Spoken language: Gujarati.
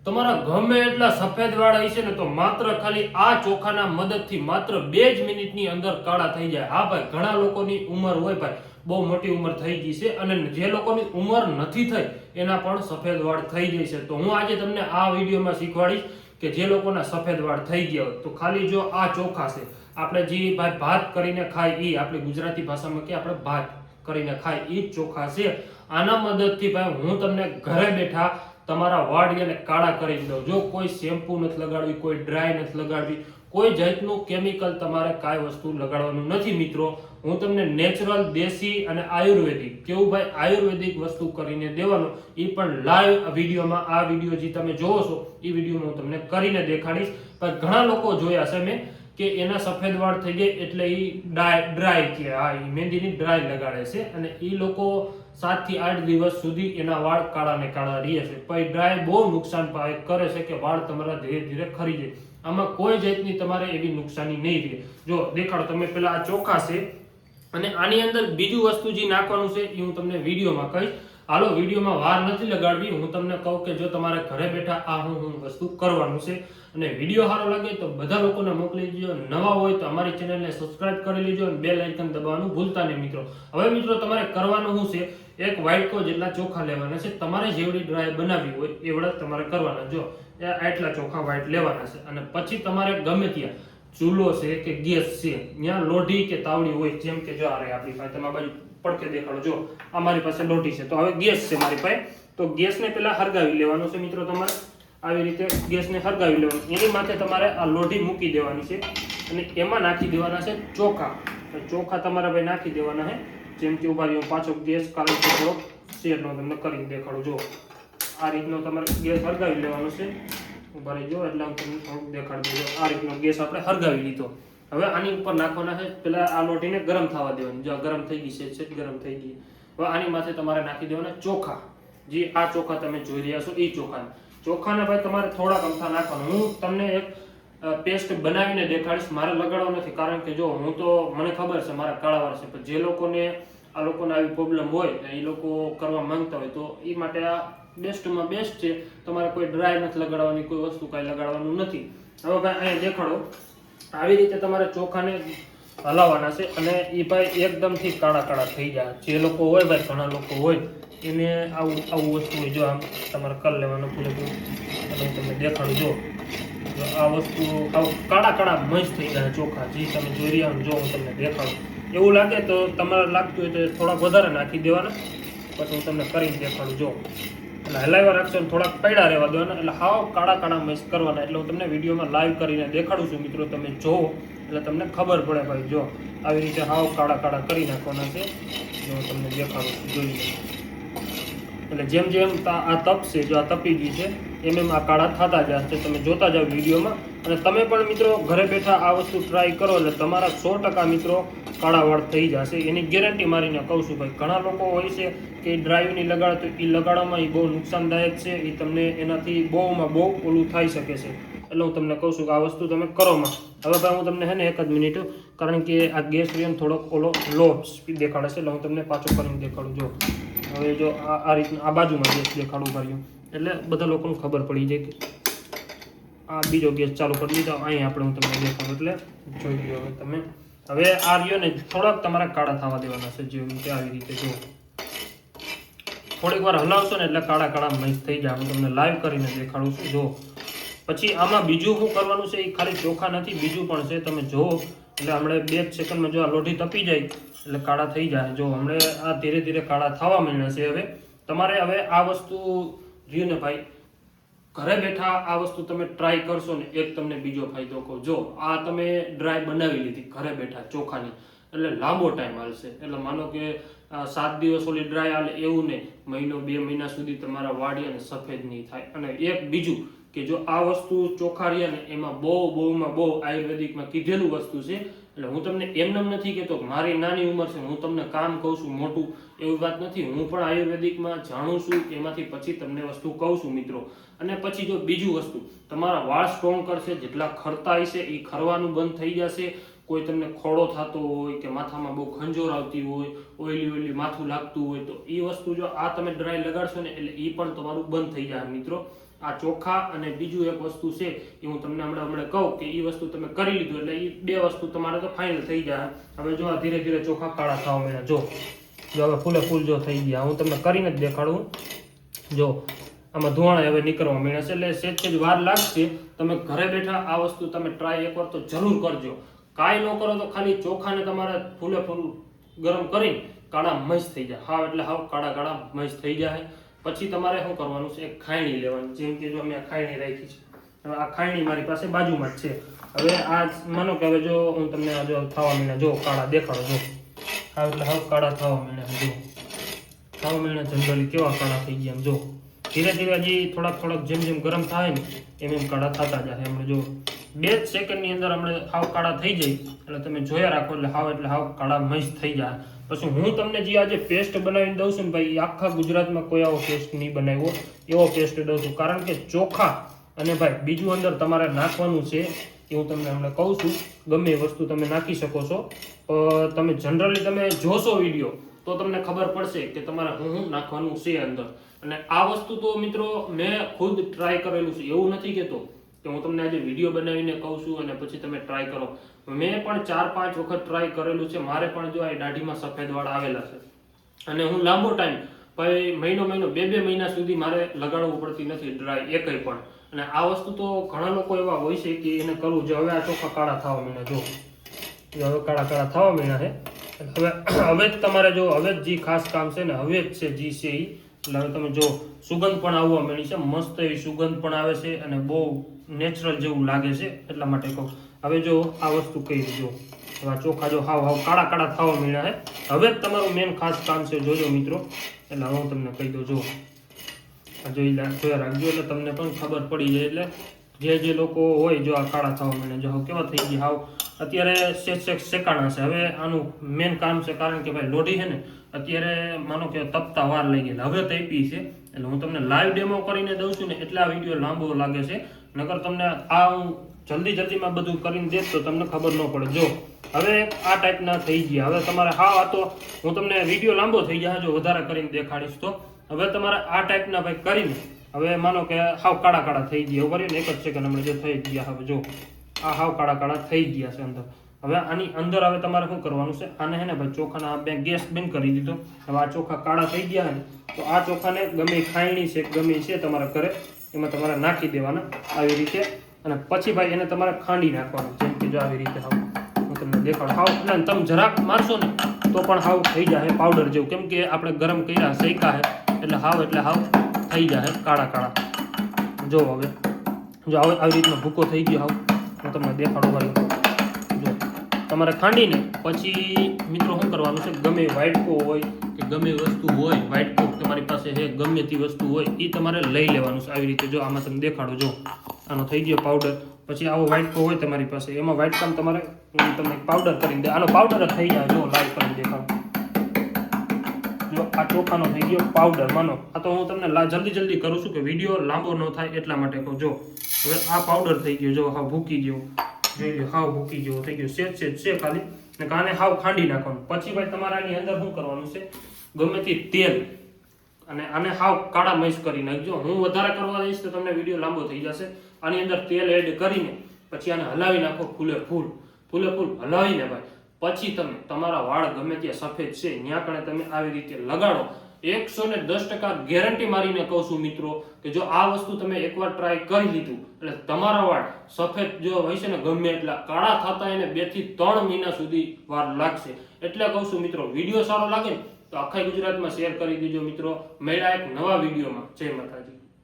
તમારા ગમે એટલા સફેદ વાળ હશે ને તો માત્ર ખાલી આ ચોખાના મદદથી માત્ર 2 જ મિનિટની અંદર કાળા થઈ જાય. હા ભાઈ, ઘણા લોકોની ઉંમર હોય ભાઈ, બહુ મોટી ઉંમર થઈ ગઈ છે અને જે લોકોની ઉંમર નથી થઈ એના પણ સફેદ વાળ થઈ જાય છે. તો હું આજે તમને આ વિડીયોમાં શીખવાડીશ કે જે લોકોના સફેદ વાળ થઈ ગયા હોય તો ખાલી જો આ ચોખા છે, આપણે જે ભાઈ ભાત કરીને ખાય એ, આપણે ગુજરાતી ભાષામાં કે આપણે ભાત કરીને ખાય એ જ ચોખા છે. આના મદદથી ભાઈ હું તમને ઘરે બેઠા તમારા વાળને કાળા કરી દઉં. જો કોઈ શેમ્પુ નથી લગાડવી, કોઈ ડ્રાય નથી લગાડવી, કોઈ જાતનું કેમિકલ તમારે કાંઈ વસ્તુ લગાડવાનું નથી મિત્રો. હું તમને નેચરલ, દેશી અને આયુર્વેદિક, કેવું ભાઈ આયુર્વેદિક વસ્તુ કરીને દેવાનો, એ પણ લાઈવ વિડીયોમાં, આ વિડીયો જે તમે જોવો છો એ વિડીયોમાં હું તમને કરીને દેખાડીશ. પણ ઘણા લોકો જોયા છે મેં કે એના સફેદ વાળ થઈ જાય એટલે એ ડ્રાય કે હા એ મહેંદીની ડ્રાય લગાડે છે અને એ લોકો 7 થી 8 દિવસ સુધી એના વાળ કાળા ને કાળા રહે છે. પછી ડ્રાય બહુ નુકસાન કરે છે કે વાળ તમારા ધીરે ધીરે ખરી જાય. આમાં કોઈ જાતની તમારે એવી નુકસાની નહીં રહે. જો દેખાડો તમે, પેલા આ ચોખા છે અને આની અંદર બીજું વસ્તુ જે નાખવાનું છે એ હું તમને વિડીયોમાં કહીશ. હાલો, વિડીયોમાં વાર નથી લગાડવી, હું તમને કહું કે જો તમારે ઘરે બેઠા આ હું વસ્તુ કરવાનું છે અને વિડીયો સારો લાગે તો બધા લોકોને મોકલી દેજો. નવા હોય તો અમારી ચેનલને સબસ્ક્રાઇબ કરી લેજો અને બેલ આઇકન દબાવવાનું ભૂલતા નહીં મિત્રો. હવે મિત્રો તમારે કરવાનું શું છે, એક વાટકો જેટલા ચોખા લેવાના છે. તમારે જેવડી ડ્રાય બનાવવી હોય એવડા તમારે કરવાના. જો આટલા ચોખા વાઇટ લેવાના છે અને પછી તમારે ગમે ત્યાં ચૂલો છે કે ગેસ છે, ત્યાં લોઢી કે તાવડી હોય, જેમ કે જો આ આપણી પાસે, તમારી બાજુ પડકે દેખાડો, જો આ મારી પાસે લોઢી છે. તો હવે ગેસ છે મારી પાસે, તો ગેસને પહેલા હરગાવી લેવાનો છે મિત્રો. તમારે આવી રીતે ગેસને હરગાવી લેવાનું, એની માથે તમારે આ લોઢી મૂકી દેવાની છે અને એમાં નાખી દેવાના છે ચોખા. ચોખા તમારે ભાઈ નાખી દેવાના છે. જેમ કે ઉભા રહ્યો પાછો ગેસ, કારણ કે થોડોક શેરનો તમને કરીને દેખાડું. જો આ રીતનો તમારે ગેસ હરગાવી લેવાનો છે. ઉભા રહી જો એટલે હું તમને થોડુંક દેખાડી દઉં. આ રીતનો ગેસ આપણે હરગાવી લીધો. હવે આની ઉપર નાખવાના છે પેલા આ લોઢીને ગરમ થવા દેવાની. જો ગરમ થઈ ગઈ છે, ગરમ થઈ ગઈ. હવે આની માથે તમારે નાખી દેવાના ચોખા. જે આ ચોખા તમે જોઈ રહ્યા છો એ ચોખાને ભાઈ તમારે થોડાક અમથા નાખવાનું. હું તમને એક પેસ્ટ બનાવીને દેખાડીશ, મારે લગાડવા નથી, કારણ કે જો હું તો, મને ખબર છે મારા કાળા વાળ છે, પણ જે લોકોને આ લોકોને આવી પ્રોબ્લેમ હોય એ લોકો કરવા માંગતા હોય તો એ માટે આ બેસ્ટમાં બેસ્ટ છે. તમારે કોઈ ડ્રાય નથી લગાડવાની, કોઈ વસ્તુ કાંઈ લગાડવાનું નથી. હવે ભાઈ અહીંયા દેખાડો, આવી રીતે તમારે ચોખાને હલાવવાના છે અને એ ભાઈ એકદમથી કાળા કાળા થઈ જાય. જે લોકો હોય ભાઈ, ઘણા લોકો હોય એને આવું વસ્તુ હોય. જો આમ તમારે કરી લેવાનું પૂરેપૂરું અને હું તમને દેખાડું. જો આ વસ્તુ આવું કાળા કાળા મસ્ત થઈ જાય ચોખા, જે તમે જોઈ રહ્યા. જો હું તમને દેખાડું, એવું લાગે તો તમારે લાગતું હોય તો થોડાક વધારે નાખી દેવાના. પછી હું તમને કરીને દેખાડું. જો એટલે હલાવ્યા રાખશો ને થોડાક પડ્યા રહેવા દેવાના, એટલે હાવ કાળા કાળા મિક્સ કરવાના. એટલે હું તમને વિડીયોમાં લાઈવ કરીને દેખાડું છું મિત્રો. તમે જો એટલે તમને ખબર પડે ભાઈ. જો આવી રીતે હાવ કાળા કાળા કરી નાખવાના છે. જો હું તમને દેખાડું છું, જોઈ લો. એટલે જેમ જેમ આ તપશે, જો આ તપી ગઈ છે, એમ આ કાળા થતા જશે. તમે જોતા જાઓ વિડીયોમાં. અને તમે પણ મિત્રો ઘરે બેઠા આ વસ્તુ ટ્રાય કરો એટલે તમારા 100% મિત્રો કાળા વાળ થઈ જશે. એની ગેરંટી મારીને કહું છું ભાઈ. ઘણા લોકો હોય છે કે ડ્રાય નહીં લગાડે તો એ લગાડવામાં એ બહુ નુકસાનદાયક છે. એ તમને એનાથી બહુમાં બહુ ઓલું થઈ શકે છે. એટલે હું તમને કહું છું કે આ વસ્તુ તમે કરોમાં. હવે ભાઈ હું તમને ને 1 જ મિનિટ, કારણ કે આ ગેસ રીન થોડોક ઓલો લો સ્પીડ દેખાડે છે, એટલે હું તમને પાછો કરીને દેખાડું. જો હવે જો આ રીતના આ બાજુમાં ગેસ દેખાડું કર્યું એટલે બધા લોકોને ખબર પડી જાય કે આ બીજો ગેસ ચાલુ કરી દીધો. અહીં આપણે હું તમને દેખાડું એટલે જોઈ લો હવે તમે. હવે આ રહ્યો ને થોડાક તમારે કાળા થવા દેવાના છે. જેમ કે આવી રીતે જો થોડીક વાર હલાવશો ને એટલે કાળા કાળા મિક્સ થઈ જાય. હું તમને લાઈવ કરીને દેખાડું છું. જો પછી આમાં બીજું શું કરવાનું છે, એ ખાલી ચોખા નથી, બીજું પણ છે. તમે જુઓ એટલે હમણાં 2 સેકન્ડમાં જો આ લોઢી તપી જાય એટલે કાળા થઈ જાય. જો હમણાં આ ધીરે ધીરે કાળા થવા માંડ્યા છે. હવે તમારે હવે આ વસ્તુ રહ્યું ને ભાઈ, ઘરે બેઠા આ વસ્તુ તમે ટ્રાય કરશો ને, એક તમને બીજો ફાયદો કહું. જો આ તમે ડ્રાય બનાવી લીધી ઘરે બેઠા ચોખાની, એટલે લાંબો ટાઈમ હાલશે. એટલે માનો કે 7 દિવસ ઓલી ડ્રાય હાલે એવું નહીં, મહિનો 2 મહિના સુધી તમારા વાળી અને સફેદ નહીં થાય. અને એક બીજું કે જો આ વસ્તુ ચોખા રહ્યા ને એમાં બહુમાં બહુ આયુર્વેદિકમાં કીધેલું વસ્તુ છે. એટલે હું તમને એમનેમ નથી કહેતો કે મારી નાની ઉંમર છે હું તમને કામ કહું છું મોટું, એવી વાત નથી. હું પણ આયુર્વેદિકમાં જાણું છું, એમાંથી પછી તમને વસ્તુ કહું છું મિત્રો. અને પછી જો બીજું વસ્તુ તમારા વાળ સ્ટ્રોંગ કરશે, જેટલા ખરતા હશે એ ખરવાનું બંધ થઈ જશે. કોઈ તમને ખોડો થતો હોય કે માથામાં બહુ ખંજોર આવતી હોય, ઓઈલી માથું લાગતું હોય, તો એ વસ્તુ જો આ તમે ડ્રાય લગાડશો ને એટલે એ પણ તમારું બંધ થઈ જાય મિત્રો. આ ચોખા અને બીજું એક વસ્તુ છે એ હું તમને હમણાં કહું કે એ વસ્તુ તમે કરી લીધું એટલે એ બે વસ્તુ તમારે તો ફાઇનલ થઈ જાય. હવે જો આ ધીરે ધીરે ચોખા કાળા થવા માંડ્યા. જો હવે ફૂલે ફૂલ જો થઈ ગયા. હું તમને કરીને જ દેખાડું. જો આમાં ધોવાણા હવે નીકળવા માંડ્યા છે એટલે સેજ વાર લાગશે. તમે ઘરે બેઠા આ વસ્તુ તમે ટ્રાય એકવાર તો જરૂર કરજો. કાંઈ ન કરો તો ખાલી ચોખાને તમારે ફૂલે ફૂલ ગરમ કરીને કાળા મસ્ત થઈ જાય. હાવ એટલે હાવ કાળા કાળા મસ્ત થઈ જાય. પછી તમારે શું કરવાનું છે, એક ખાયણી લેવાની. જેમ કે જો મેં ખાયણી રાખી છે. હવે આ ખાયણી મારી પાસે બાજુમાં જ છે. હવે આ માનો કે હવે જો હું તમને જો થવા માંડ્યા જો કાળા દેખાડો. જો હાવ એટલે હાવ કાળા થવા માંડ્યા. જો થવા માંડ્યા જનરલી કેવા કાળા થઈ ગયા. જો ધીરે ધીરે હજી થોડાક જેમ જેમ ગરમ થાય ને એમ કાળા થતા જાય. હમણાં જો 2 જ સેકન્ડની અંદર હમણાં હાવ કાળા થઈ જાય એટલે તમે જોયા રાખો એટલે હાવ કાળા મસ્ત થઈ જાય. પછી હું તમને જે આજે પેસ્ટ બનાવીને દઉં છું ને ભાઈ, આખા ગુજરાતમાં કોઈ આવો પેસ્ટ નહીં બનાવ્યો એવો પેસ્ટ દઉં છું. કારણ કે ચોખા અને ભાઈ બીજું અંદર તમારે નાખવાનું છે એ હું તમને હમણાં કહું છું. ગમે એ વસ્તુ તમે નાખી શકો છો. તમે જનરલી તમે જોશો વિડીયો તો તમને ખબર પડશે કે તમારે હું નાખવાનું છે અંદર. અને આ વસ્તુ તો મિત્રો મેં ખુદ ટ્રાય કરેલું છે. એવું નથી કહેતો કે હું તમને આજે વિડીયો બનાવીને કહું છું અને પછી તમે ટ્રાય કરો. મેં પણ 4-5 વખત ટ્રાય કરેલું છે. મારે પણ જો આ દાઢીમાં સફેદ વાળ આવેલા છે અને હું લાંબો ટાઈમ ભાઈ મહિનો 2-2 મહિના સુધી મારે લગાડવું પડતી નથી ડ્રાય એકય પણ. અને આ વસ્તુ તો ઘણા લોકો એવા હોય છે કે એને કરવું છે. હવે આ ચોખા કાળા થવા માંડ્યા. જો હવે કાળા થવા માંડ્યા છે. હવે જ તમારે જો હવે જ જે ખાસ કામ છે ને હવે જ છે જે છે એ. એટલે હવે તમે જો સુગંધ પણ આવવા માંડી છે. મસ્ત એવી સુગંધ પણ આવે છે અને બહુ નેચરલ જેવું લાગે છે એટલા માટે કહું. હવે જો આ વસ્તુ કહી દીધો. હવે આ ચોખા જો હાવ કાળા થવા માંડ્યા છે. હવે જ તમારું મેન ખાસ કામ છે. જોજો મિત્રો. એટલે હું તમને કહી દઉં. જો જોયા રાખજો એટલે તમને પણ ખબર પડી જાય. એટલે જે લોકો હોય જો આ કાળા થવા માંડ્યા જો કેવા થઈ ગયા હાવ અત્યારે શેકાણા છે. હવે આનું મેન કામ છે કારણ કે ભાઈ લોઢી છે ને અત્યારે માનો કે તપતા વાર લઈ ગયેલા. હવે તપી છે એટલે હું તમને લાઈવ ડેમો કરીને દઉં છું ને એટલે આ વિડીયો લાંબો લાગે છે. નકર તમને આ હું જલ્દીમાં બધું કરીને દેત તો તમને ખબર ન પડે. જો હવે આ ટાઈપના થઈ ગયા. હવે તમારે હાવ આ તો હું તમને વિડીયો લાંબો થઈ જાય જો વધારે કરીને દેખાડીશ તો. હવે તમારે આ ટાઈપના ભાઈ કરીને હવે માનો કે હાવ કાળા થઈ ગયા. ઉપર ને એક જ સેકન્ડ હમણાં જે થઈ ગયા. હવે જો આ હાવ કાળા થઈ ગયા છે અંદર. હવે આની અંદર હવે તમારે શું કરવાનું છે, આને હે ને ભાઈ ચોખાના ગેસ બંધ કરી દીધો. હવે આ ચોખા કાળા થઈ ગયા ને તો આ ચોખાને ગમે ખાયણી છે ગમે છે તમારા ઘરે એમાં તમારે નાખી દેવાના આવી રીતે. અને પછી ભાઈ એને તમારે ખાંડી નાખવાનું. જેમ કે જો આવી રીતે હાવ હું તમને દેખાડું. હાવ એટલે તમે જરાક મારશો ને તો પણ હાવ થઈ જાય પાવડર જેવું. કેમ કે આપણે ગરમ કર્યા શેકા હે એટલે હાવ થઈ જાય કાળા. જો હવે જો આવી રીતનો ભૂકો થઈ ગયો. હાવ હું તમને દેખાડું ભાઈ. જો તમારે ખાંડીને પછી મિત્રો શું કરવાનું છે, ગમે વાઇટકો હોય કે ગમે વસ્તુ હોય, વાઇટકો તમારી પાસે છે ગમે તે વસ્તુ હોય એ તમારે લઈ લેવાનું છે આવી રીતે. જો આમાં તમે દેખાડો. જો આનો થઈ ગયો પાવડર. પછી આવો વાઇટકો હોય તમારી પાસે એમાં વાઇટકામ તમારે તમને પાવડર કરીને દે. આનો પાવડર જ થઈ જાય. જો લાઈવ કરીને દેખાડો. જો આ ચોખાનો થઈ ગયો પાવડર. માનો આ તો હું તમને જલ્દી કરું છું કે વિડીયો લાંબો ન થાય એટલા માટે કહું. જો હવે આ પાવડર થઈ ગયો. જો હાવ ભૂકી જેવું જોઈ લો. હાવ ભૂકી જેવો થઈ ગયો. સેજ છે ખાલી ને કાને હાવ ખાંડી નાખવાનું. પછી ભાઈ તમારે આની અંદર શું કરવાનું છે, ગમે તે તેલ અને આને હાવ કાળા મસ કરી નાખજો. હું વધારે કરવા જઈશ તો તમને વિડીયો લાંબો થઈ જશે. આની અંદર તેલ એડ કરીને પછી આને હલાવી નાખો ફૂલે ફૂલ હલાવીને ભાઈ પછી તમે તમારા વાળ ગમે ત્યાં સફેદ છે ત્યાં કણે તમે આવી રીતે લગાડો. 110% ગેરંટી મારીને કહું છું મિત્રો કે જો આ વસ્તુ તમે એકવાર ટ્રાય કરી લીધું એટલે તમારા વાળ સફેદ જો હોય છે ને ગમે એટલા કાળા થતા એને 2 થી 3 મહિના સુધી વાર લાગશે. એટલે કહું છું મિત્રો વિડીયો સારો લાગે ને તો આખા ગુજરાતમાં શેર કરી દેજો મિત્રો. મળ્યા એક નવા વિડીયોમાં. જય માતાજી.